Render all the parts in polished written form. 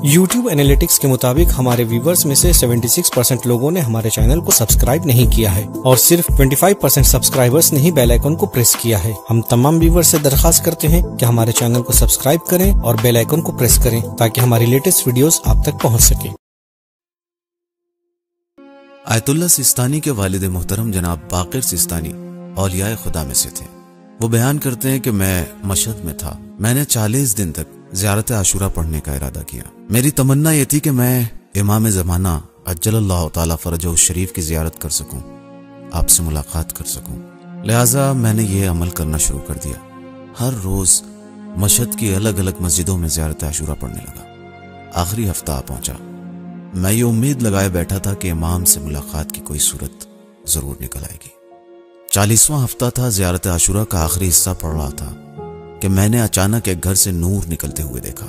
YouTube analytics کے مطابق ہمارے ویورز میں سے 76% لوگوں نے ہمارے چینل کو سبسکرائب نہیں کیا ہے اور صرف 25% سبسکرائبرز نے ہی بیل آئیکن کو پریس کیا ہے۔ ہم تمام ویورز سے درخواست کرتے ہیں کہ ہمارے چینل کو سبسکرائب کریں اور بیل آئیکن کو پریس کریں تاکہ ہماری لیٹسٹ ویڈیوز آپ تک پہنچ سکیں۔ آیت اللہ سیستانی کے والد محترم جناب باقر سیستانی اولیاء خدا میں سے تھے۔ وہ بیان کرتے ہیں کہ میں مشہد میں تھا۔ میں نے 40 دن تک زیارت عاشورہ پڑھنے کا ارادہ کیا۔ میری تمنا یہ تھی کہ میں امام زمانہ عجل اللہ تعالی فرجہ الشریف کی زیارت کر سکوں، آپ سے ملاقات کر سکوں۔ لہٰذا میں نے یہ عمل کرنا شروع کر دیا۔ ہر روز مشہد کی الگ الگ مسجدوں میں زیارت عاشورہ پڑھنے لگا۔ آخری ہفتہ آ پہنچا۔ میں یہ امید لگائے بیٹھا تھا کہ امام سے ملاقات کی کوئی صورت ضرور نکل آئے گی۔ 40واں ہفتہ تھا، زیارت عاشورہ کا آخری حصہ پڑھ رہا تھا کہ میں نے اچانک ایک گھر سے نور نکلتے ہوئے دیکھا۔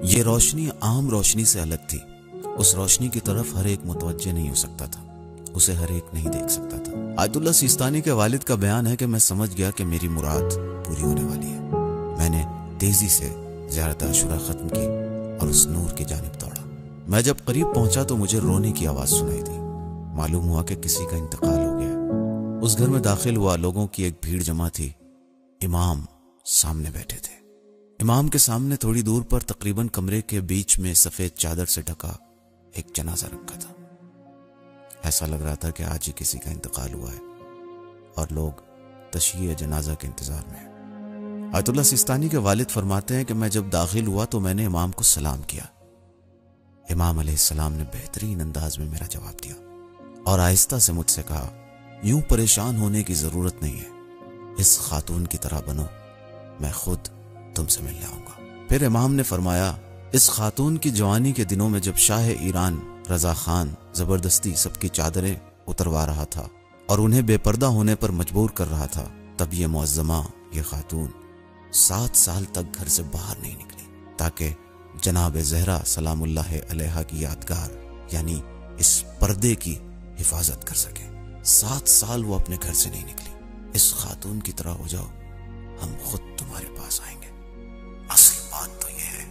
یہ روشنی عام روشنی سے الگ تھی۔ اس روشنی کی طرف ہر ایک متوجہ نہیں ہو سکتا تھا، اسے ہر ایک نہیں دیکھ سکتا تھا۔ آیت اللہ سیستانی کے والد کا بیان ہے کہ میں سمجھ گیا کہ میری مراد پوری ہونے والی ہے۔ میں نے تیزی سے زیارت عاشورہ ختم کی اور اس نور کی جانب دوڑا۔ میں جب قریب پہنچا تو مجھے رونے کی آواز سنائی دی۔ معلوم ہوا کہ کسی کا انتقال ہو گیا ہے۔ اس گھر میں داخل ہوا، لوگوں کی ایک بھیڑ جمع تھی۔ امام سامنے بیٹھے تھے۔ امام کے سامنے تھوڑی دور پر تقریباً کمرے کے بیچ میں سفید چادر سے ڈھکا ایک جنازہ رکھا تھا۔ ایسا لگ رہا تھا کہ آج ہی کسی کا انتقال ہوا ہے اور لوگ تشییع جنازہ کے انتظار میں ہیں۔ آیت اللہ سیستانی کے والد فرماتے ہیں کہ میں جب داخل ہوا تو میں نے امام کو سلام کیا۔ امام علیہ السلام نے بہترین انداز میں میرا جواب دیا اور آہستہ سے مجھ سے کہا، یوں پریشان ہونے کی ضرورت نہیں ہے، اس خاتون کی طرح بنو، میں خود تم سے ملنے آؤں گا۔ پھر امام نے فرمایا، اس خاتون کی جوانی کے دنوں میں جب شاہ ایران رضا خان زبردستی سب کی چادریں اتروا رہا تھا اور انہیں بے پردہ ہونے پر مجبور کر رہا تھا، تب یہ معظمہ، یہ خاتون 7 سال تک گھر سے باہر نہیں نکلی تاکہ جناب زہرا سلام اللہ علیہا کی یادگار یعنی اس پردے کی حفاظت کر سکے۔ 7 سال وہ اپنے گھر سے نہیں نکلی۔ اس خاتون کی طرح ہو جاؤ، ہم خود تمہارے پاس آئیں گے۔ اصل بات تو یہ ہے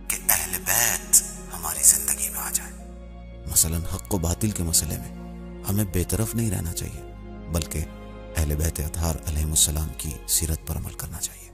کہ اہل بیت ہماری زندگی میں آ جائے۔ مثلا حق و باطل کے مسئلے میں ہمیں بے طرف نہیں رہنا چاہیے، بلکہ اہل بیت اطہار علیہم السلام کی سیرت پر عمل کرنا چاہیے۔